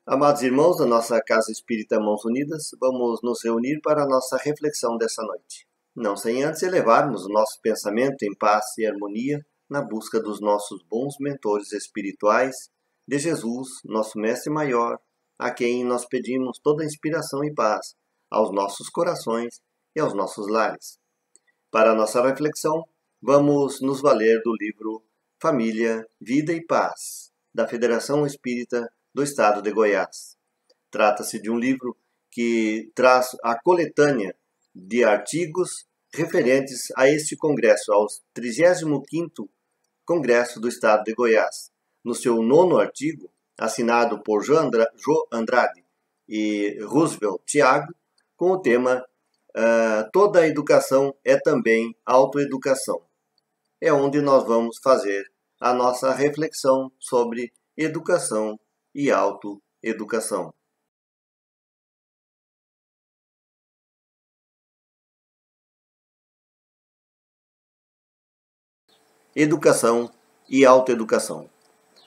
Amados irmãos da nossa Casa Espírita Mãos Unidas, vamos nos reunir para a nossa reflexão dessa noite. Não sem antes elevarmos o nosso pensamento em paz e harmonia na busca dos nossos bons mentores espirituais, de Jesus, nosso Mestre Maior, a quem nós pedimos toda a inspiração e paz aos nossos corações e aos nossos lares. Para a nossa reflexão, vamos nos valer do livro Família, Vida e Paz, da Federação Espírita do Estado de Goiás. Trata-se de um livro que traz a coletânea de artigos referentes a este congresso, ao 35º Congresso do Estado de Goiás. No seu 9º artigo, assinado por Jô Andrade e Roosevelt Thiago, com o tema Toda a educação é também autoeducação. É onde nós vamos fazer a nossa reflexão sobre educação e autoeducação. Educação e autoeducação.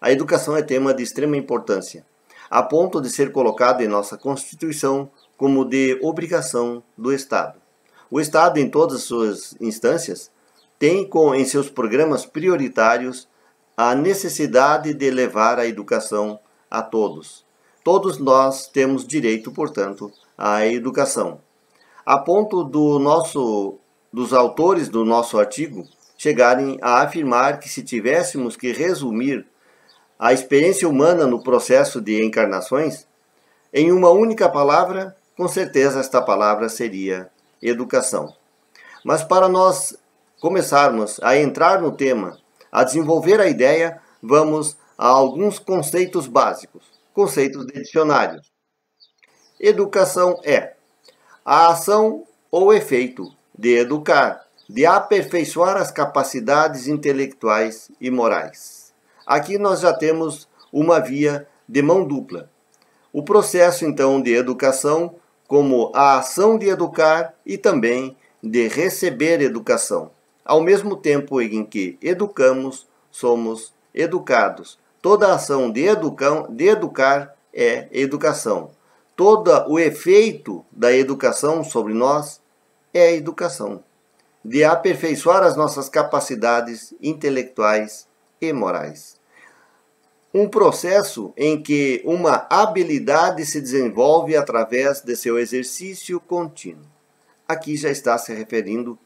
A educação é tema de extrema importância, a ponto de ser colocado em nossa Constituição como de obrigação do Estado. O Estado, em todas as suas instâncias, tem em seus programas prioritários a necessidade de levar a educação a todos. Todos nós temos direito, portanto, à educação. A ponto dos autores do nosso artigo chegarem a afirmar que se tivéssemos que resumir a experiência humana no processo de encarnações, em uma única palavra, com certeza esta palavra seria educação. Mas para nós começarmos a entrar no tema, a desenvolver a ideia, vamos a alguns conceitos básicos, conceitos de dicionário. Educação é a ação ou efeito de educar, de aperfeiçoar as capacidades intelectuais e morais. Aqui nós já temos uma via de mão dupla. O processo, então, de educação como a ação de educar e também de receber educação. Ao mesmo tempo em que educamos, somos educados. Toda a ação de educar é educação. Todo o efeito da educação sobre nós é educação. De aperfeiçoar as nossas capacidades intelectuais e morais. Um processo em que uma habilidade se desenvolve através de seu exercício contínuo. Aqui já está se referindo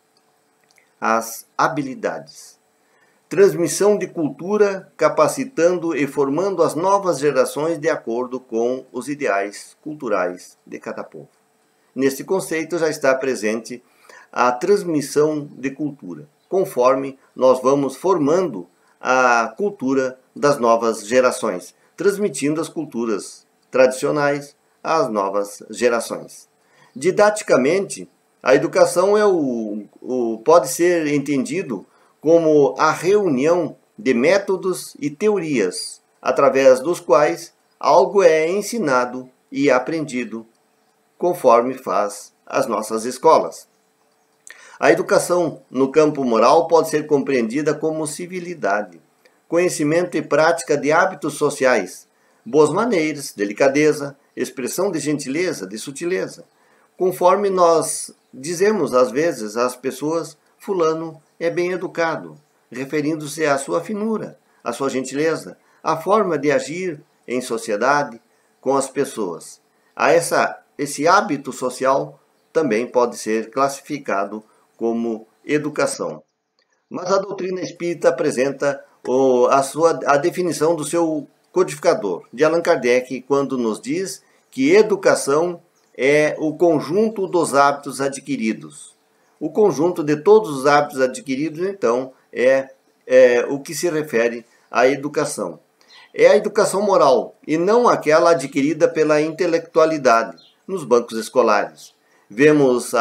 às habilidades. Transmissão de cultura, capacitando e formando as novas gerações de acordo com os ideais culturais de cada povo. Neste conceito já está presente a transmissão de cultura, conforme nós vamos formando a cultura das novas gerações, transmitindo as culturas tradicionais às novas gerações. Didaticamente, a educação pode ser entendido como a reunião de métodos e teorias, através dos quais algo é ensinado e aprendido, conforme faz as nossas escolas. A educação no campo moral pode ser compreendida como civilidade, conhecimento e prática de hábitos sociais, boas maneiras, delicadeza, expressão de gentileza, de sutileza. Conforme nós dizemos às vezes às pessoas, fulano é bem educado, referindo-se à sua finura, à sua gentileza, à forma de agir em sociedade com as pessoas. Esse hábito social também pode ser classificado como educação. Mas a doutrina espírita apresenta a definição do seu codificador, de Allan Kardec, quando nos diz que educação é o conjunto dos hábitos adquiridos. O conjunto de todos os hábitos adquiridos, então, é o que se refere à educação. É a educação moral, e não aquela adquirida pela intelectualidade, nos bancos escolares. Vemos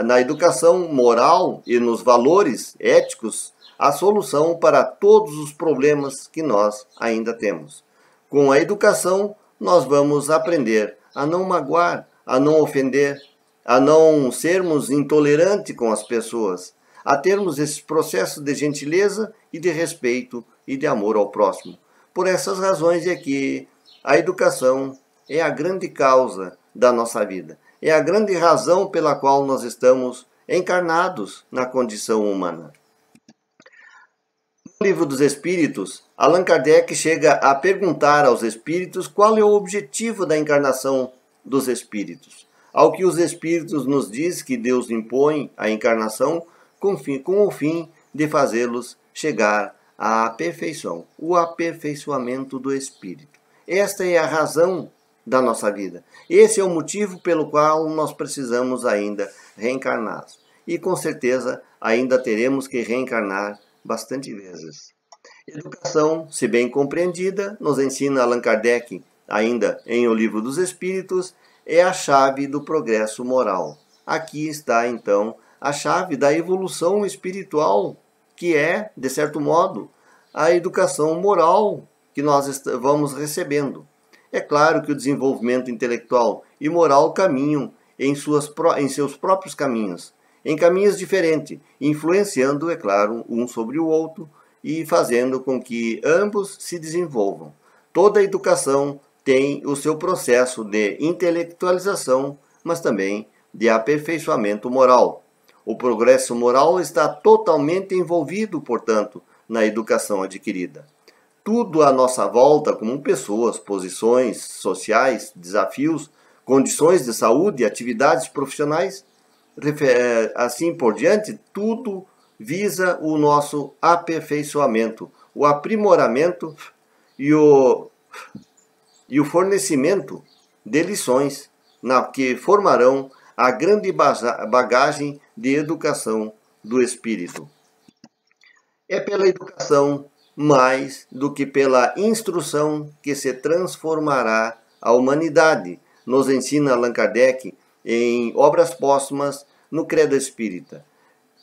na educação moral e nos valores éticos a solução para todos os problemas que nós ainda temos. Com a educação, nós vamos aprender a não magoar, a não ofender, a não sermos intolerantes com as pessoas, a termos esse processo de gentileza e de respeito e de amor ao próximo. Por essas razões é que a educação é a grande causa da nossa vida. É a grande razão pela qual nós estamos encarnados na condição humana. No Livro dos Espíritos, Allan Kardec chega a perguntar aos espíritos qual é o objetivo da encarnação dos espíritos. Ao que os espíritos nos diz que Deus impõe a encarnação com o fim de fazê-los chegar à perfeição, o aperfeiçoamento do espírito. Esta é a razão da nossa vida. Esse é o motivo pelo qual nós precisamos ainda reencarnar. E com certeza ainda teremos que reencarnar bastante vezes. Educação, se bem compreendida, nos ensina Allan Kardec, ainda em O Livro dos Espíritos, é a chave do progresso moral. Aqui está, então, a chave da evolução espiritual, que é, de certo modo, a educação moral que nós vamos recebendo. É claro que o desenvolvimento intelectual e moral caminham em seus próprios caminhos, em caminhos diferentes, influenciando, é claro, um sobre o outro e fazendo com que ambos se desenvolvam. Toda educação tem o seu processo de intelectualização, mas também de aperfeiçoamento moral. O progresso moral está totalmente envolvido, portanto, na educação adquirida. Tudo à nossa volta, como pessoas, posições sociais, desafios, condições de saúde, atividades profissionais, assim por diante, tudo visa o nosso aperfeiçoamento, o aprimoramento e o fornecimento de lições que formarão a grande bagagem de educação do espírito. É pela educação, mais do que pela instrução, que se transformará a humanidade, nos ensina Allan Kardec em Obras Póstumas no Credo Espírita,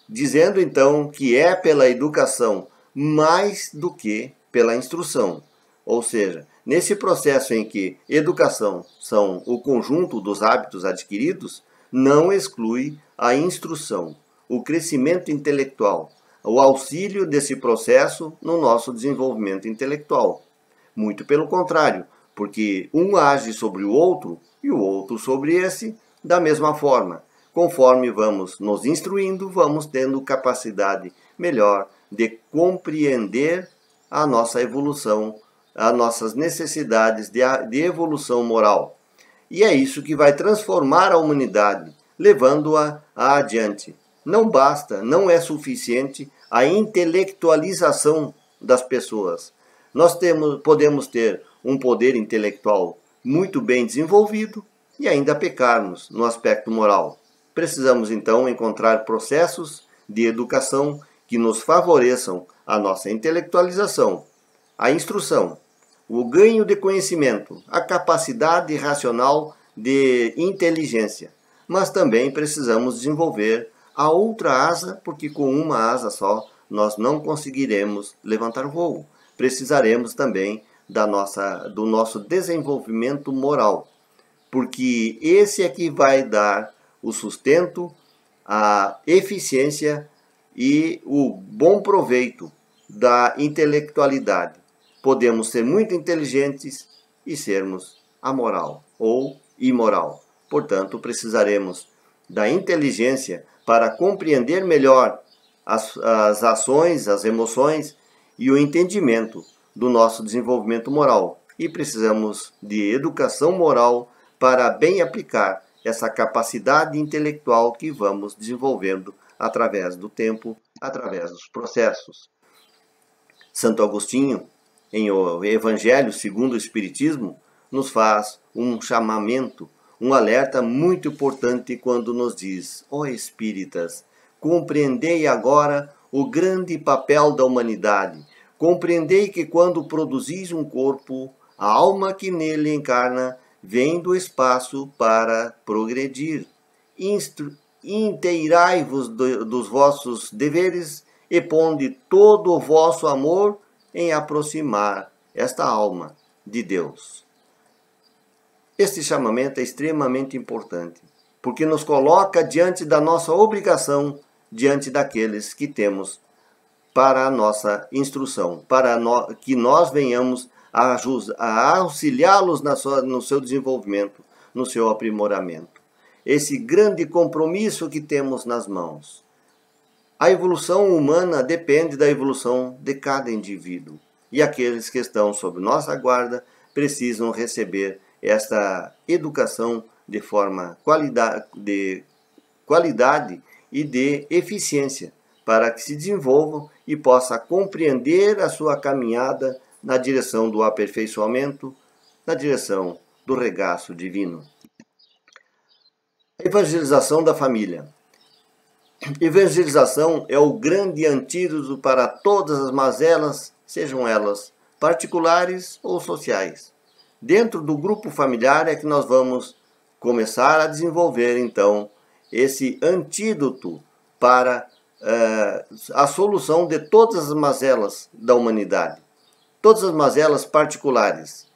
dizendo então que é pela educação mais do que pela instrução. Ou seja, nesse processo em que educação são o conjunto dos hábitos adquiridos, não exclui a instrução, o crescimento intelectual, o auxílio desse processo no nosso desenvolvimento intelectual. Muito pelo contrário, porque um age sobre o outro e o outro sobre esse da mesma forma. Conforme vamos nos instruindo, vamos tendo capacidade melhor de compreender a nossa evolução, as nossas necessidades de evolução moral. E é isso que vai transformar a humanidade, levando-a adiante. Não basta, não é suficiente a intelectualização das pessoas. Nós podemos ter um poder intelectual muito bem desenvolvido e ainda pecarmos no aspecto moral. Precisamos então encontrar processos de educação que nos favoreçam a nossa intelectualização, a instrução, o ganho de conhecimento, a capacidade racional de inteligência. Mas também precisamos desenvolver a outra asa, porque com uma asa só nós não conseguiremos levantar voo. Precisaremos também do nosso desenvolvimento moral, porque esse é que vai dar o sustento, a eficiência e o bom proveito da intelectualidade. Podemos ser muito inteligentes e sermos amoral ou imoral. Portanto, precisaremos da inteligência para compreender melhor as ações, as emoções e o entendimento do nosso desenvolvimento moral. E precisamos de educação moral para bem aplicar essa capacidade intelectual que vamos desenvolvendo através do tempo, através dos processos. Santo Agostinho, em O Evangelho segundo o Espiritismo, nos faz um chamamento, um alerta muito importante quando nos diz: ó espíritas, compreendei agora o grande papel da humanidade. Compreendei que quando produzis um corpo, a alma que nele encarna vem do espaço para progredir. Inteirai-vos dos vossos deveres e ponde todo o vosso amor em aproximar esta alma de Deus. Este chamamento é extremamente importante, porque nos coloca diante da nossa obrigação, diante daqueles que temos para a nossa instrução, para que nós venhamos a auxiliá-los no seu desenvolvimento, no seu aprimoramento. Esse grande compromisso que temos nas mãos. A evolução humana depende da evolução de cada indivíduo. E aqueles que estão sob nossa guarda precisam receber esta educação de forma de qualidade e de eficiência, para que se desenvolvam e possa compreender a sua caminhada na direção do aperfeiçoamento, na direção do regaço divino. Evangelização da família. Evangelização é o grande antídoto para todas as mazelas, sejam elas particulares ou sociais. Dentro do grupo familiar é que nós vamos começar a desenvolver, então, esse antídoto para a solução de todas as mazelas da humanidade, todas as mazelas particulares.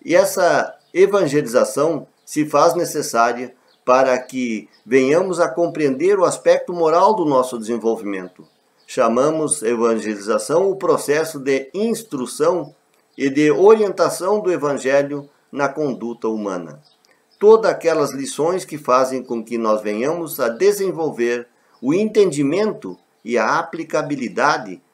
E essa evangelização se faz necessária para que venhamos a compreender o aspecto moral do nosso desenvolvimento. Chamamos evangelização o processo de instrução e de orientação do Evangelho na conduta humana. Todas aquelas lições que fazem com que nós venhamos a desenvolver o entendimento e a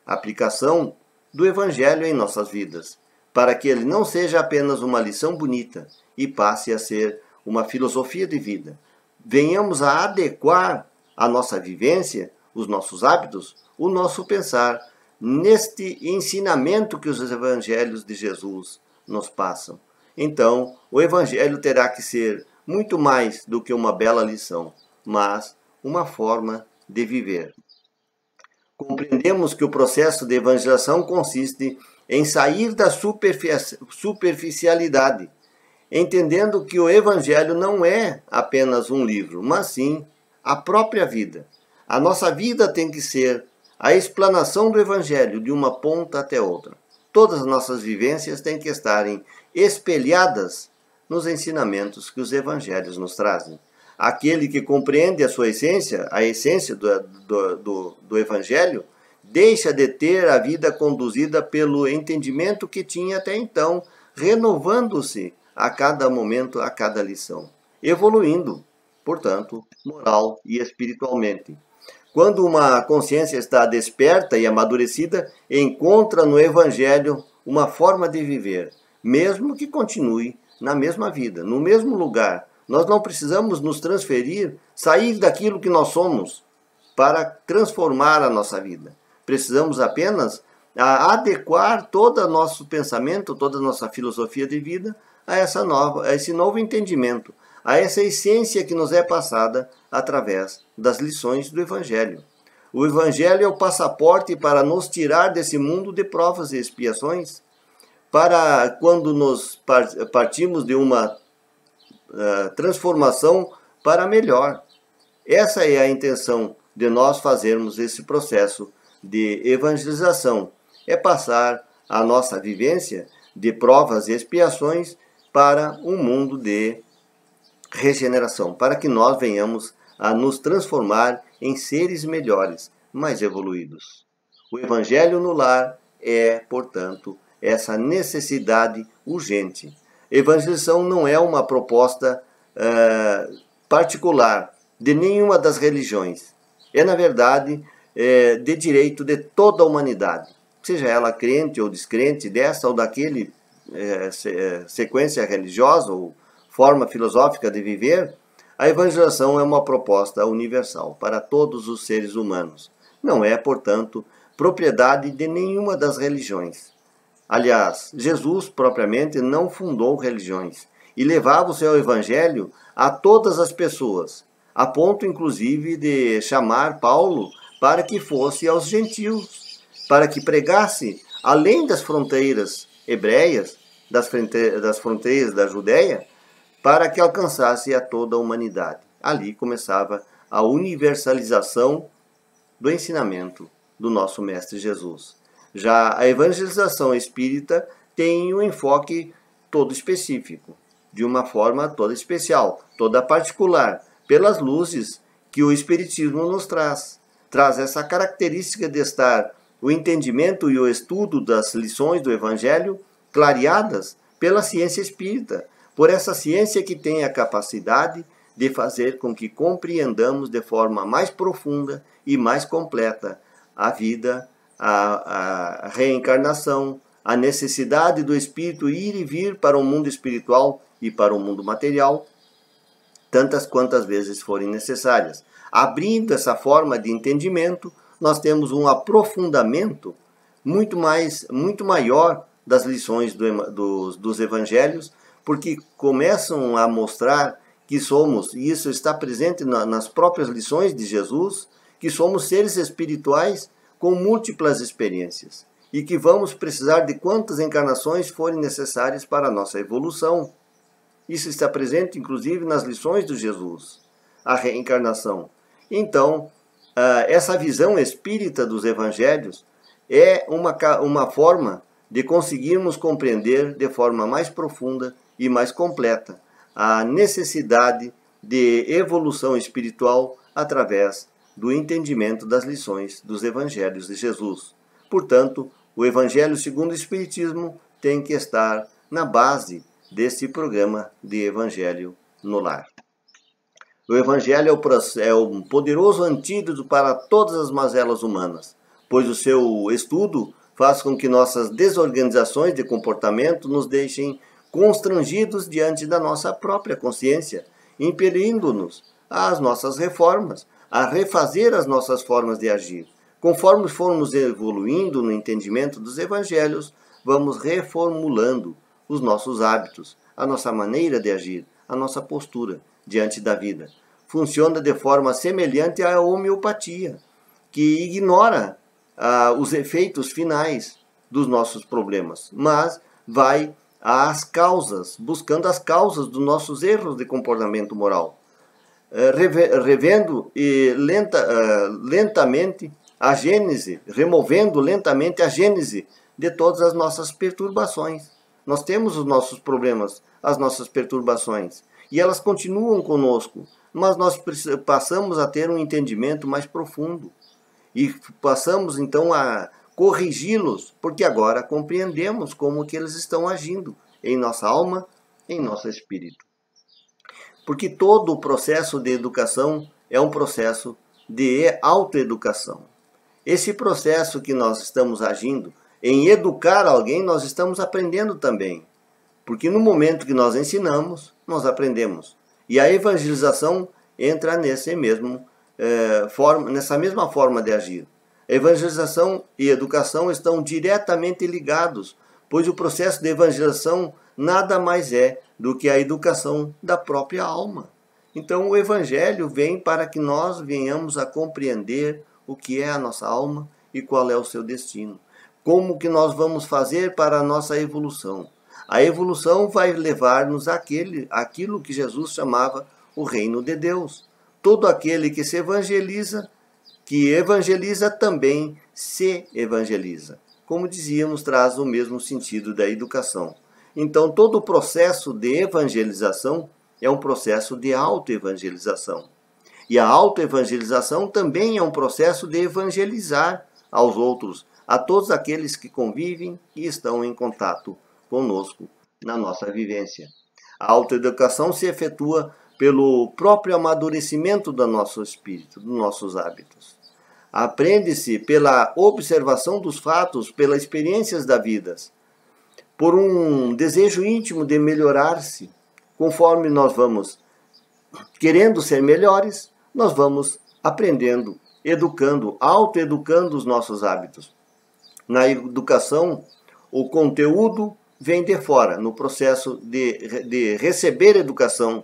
aplicação do Evangelho em nossas vidas, para que ele não seja apenas uma lição bonita e passe a ser uma filosofia de vida. Venhamos a adequar a nossa vivência, os nossos hábitos, o nosso pensar, neste ensinamento que os evangelhos de Jesus nos passam. Então, o evangelho terá que ser muito mais do que uma bela lição, mas uma forma de viver. Compreendemos que o processo de evangelização consiste em sair da superficialidade, entendendo que o Evangelho não é apenas um livro, mas sim a própria vida. A nossa vida tem que ser a explanação do Evangelho de uma ponta até outra. Todas as nossas vivências têm que estarem espelhadas nos ensinamentos que os Evangelhos nos trazem. Aquele que compreende a sua essência, a essência do Evangelho, deixa de ter a vida conduzida pelo entendimento que tinha até então, renovando-se a cada momento, a cada lição, evoluindo, portanto, moral e espiritualmente. Quando uma consciência está desperta e amadurecida, encontra no Evangelho uma forma de viver, mesmo que continue na mesma vida, no mesmo lugar. Nós não precisamos nos transferir, sair daquilo que nós somos para transformar a nossa vida. Precisamos apenas adequar todo o nosso pensamento, toda a nossa filosofia de vida a esse novo entendimento, a essa essência que nos é passada através das lições do Evangelho. O Evangelho é o passaporte para nos tirar desse mundo de provas e expiações, para quando nos partimos de uma transformação para melhor. Essa é a intenção de nós fazermos esse processo de evangelização, é passar a nossa vivência de provas e expiações para um mundo de regeneração, para que nós venhamos a nos transformar em seres melhores, mais evoluídos. O Evangelho no lar é, portanto, essa necessidade urgente. Evangelização não é uma proposta particular de nenhuma das religiões. É, na verdade, de direito de toda a humanidade, seja ela crente ou descrente, dessa ou daquele sequência religiosa ou forma filosófica de viver. A evangelização é uma proposta universal para todos os seres humanos. Não é, portanto, propriedade de nenhuma das religiões. Aliás, Jesus propriamente não fundou religiões e levava o seu evangelho a todas as pessoas, a ponto inclusive de chamar Paulo para que fosse aos gentios, para que pregasse além das fronteiras hebreias, das fronteiras da Judéia, para que alcançasse a toda a humanidade. Ali começava a universalização do ensinamento do nosso Mestre Jesus. Já a evangelização espírita tem um enfoque todo específico, de uma forma toda especial, toda particular, pelas luzes que o Espiritismo nos traz. Traz essa característica de estar o entendimento e o estudo das lições do Evangelho clareadas pela ciência espírita, por essa ciência que tem a capacidade de fazer com que compreendamos de forma mais profunda e mais completa a vida, a reencarnação, a necessidade do espírito ir e vir para o mundo espiritual e para o mundo material, tantas quantas vezes forem necessárias. Abrindo essa forma de entendimento, nós temos um aprofundamento muito maior das lições dos evangelhos, porque começam a mostrar que somos, e isso está presente nas próprias lições de Jesus, que somos seres espirituais com múltiplas experiências e que vamos precisar de quantas encarnações forem necessárias para a nossa evolução. Isso está presente, inclusive, nas lições de Jesus, a reencarnação. Então, essa visão espírita dos evangelhos é uma forma de conseguirmos compreender de forma mais profunda e mais completa a necessidade de evolução espiritual através do entendimento das lições dos evangelhos de Jesus. Portanto, o Evangelho segundo o Espiritismo tem que estar na base desse programa de Evangelho no Lar. O Evangelho é um poderoso antídoto para todas as mazelas humanas, pois o seu estudo faz com que nossas desorganizações de comportamento nos deixem constrangidos diante da nossa própria consciência, impelindo-nos às nossas reformas, a refazer as nossas formas de agir. Conforme formos evoluindo no entendimento dos evangelhos, vamos reformulando os nossos hábitos, a nossa maneira de agir, a nossa postura diante da vida. Funciona de forma semelhante à homeopatia, que ignora os efeitos finais dos nossos problemas, mas vai às causas, buscando as causas dos nossos erros de comportamento moral, revendo lentamente a gênese, removendo lentamente a gênese de todas as nossas perturbações. Nós temos os nossos problemas, as nossas perturbações, e elas continuam conosco, mas nós passamos a ter um entendimento mais profundo e passamos então a corrigi-los, porque agora compreendemos como que eles estão agindo em nossa alma, em nosso espírito. Porque todo o processo de educação é um processo de autoeducação. Esse processo que nós estamos agindo em educar alguém, nós estamos aprendendo também. Porque no momento que nós ensinamos, nós aprendemos. E a evangelização entra nessa mesma forma de agir. Evangelização e educação estão diretamente ligados, pois o processo de evangelização nada mais é do que a educação da própria alma. Então o Evangelho vem para que nós venhamos a compreender o que é a nossa alma e qual é o seu destino. Como que nós vamos fazer para a nossa evolução? A evolução vai levar-nos àquilo que Jesus chamava o reino de Deus. Todo aquele que se evangeliza, também se evangeliza. Como dizíamos, traz o mesmo sentido da educação. Então, todo o processo de evangelização é um processo de autoevangelização. E a autoevangelização também é um processo de evangelizar aos outros, a todos aqueles que convivem e estão em contato conosco na nossa vivência. A autoeducação se efetua pelo próprio amadurecimento do nosso espírito, dos nossos hábitos. Aprende-se pela observação dos fatos, pelas experiências da vida, por um desejo íntimo de melhorar-se. Conforme nós vamos querendo ser melhores, nós vamos aprendendo, educando, autoeducando os nossos hábitos. Na educação, o conteúdo vem de fora. No processo de receber educação,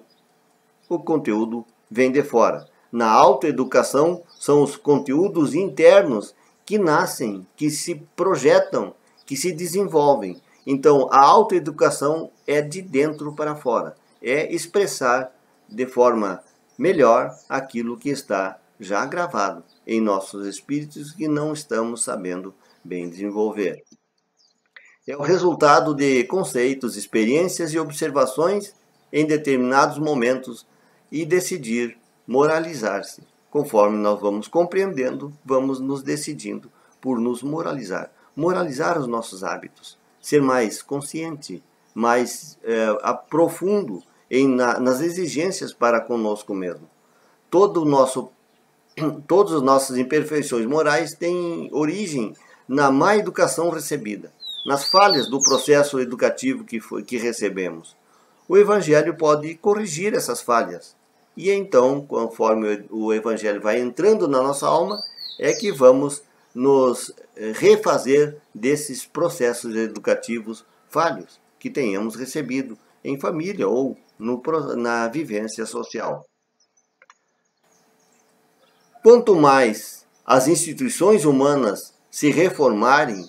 o conteúdo vem de fora. Na autoeducação, são os conteúdos internos que nascem, que se projetam, que se desenvolvem. Então, a autoeducação é de dentro para fora. É expressar de forma melhor aquilo que está já gravado em nossos espíritos que não estamos sabendo bem desenvolver. É o resultado de conceitos, experiências e observações em determinados momentos e decidir moralizar-se. Conforme nós vamos compreendendo, vamos nos decidindo por nos moralizar. Moralizar os nossos hábitos, ser mais consciente, mais profundo nas exigências para conosco mesmo. Todas as nossas imperfeições morais têm origem na má educação recebida, nas falhas do processo educativo que recebemos. O Evangelho pode corrigir essas falhas. E então, conforme o Evangelho vai entrando na nossa alma, é que vamos nos refazer desses processos educativos falhos que tenhamos recebido em família ou na vivência social. Quanto mais as instituições humanas se reformarem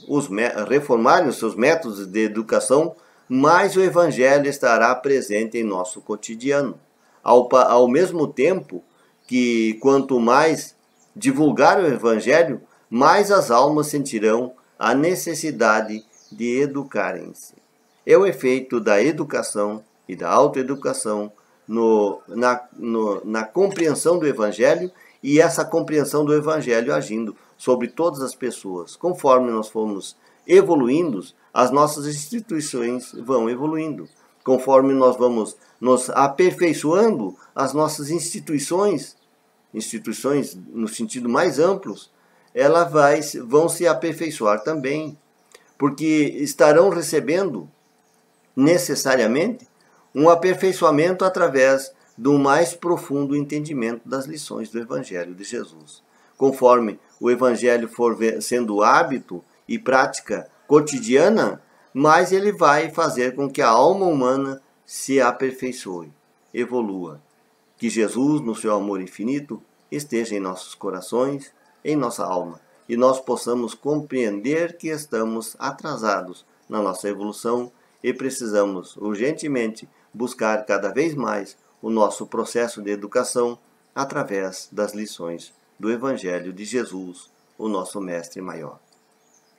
os seus métodos de educação, mais o Evangelho estará presente em nosso cotidiano. Ao mesmo tempo que, quanto mais divulgar o Evangelho, mais as almas sentirão a necessidade de educarem-se. É o efeito da educação e da autoeducação na compreensão do Evangelho, e essa compreensão do Evangelho agindo sobre todas as pessoas. Conforme nós formos evoluindo, as nossas instituições vão evoluindo. Conforme nós vamos nos aperfeiçoando, as nossas instituições no sentido mais amplo, vão se aperfeiçoar também, porque estarão recebendo necessariamente um aperfeiçoamento através do mais profundo entendimento das lições do Evangelho de Jesus. Conforme o Evangelho for sendo hábito e prática cotidiana, mais ele vai fazer com que a alma humana se aperfeiçoe, evolua. Que Jesus, no seu amor infinito, esteja em nossos corações, em nossa alma, e nós possamos compreender que estamos atrasados na nossa evolução e precisamos urgentemente buscar cada vez mais o nosso processo de educação através das lições do Evangelho de Jesus, o nosso Mestre Maior.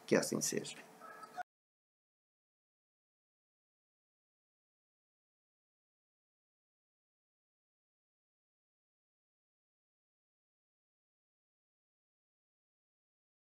Que assim seja.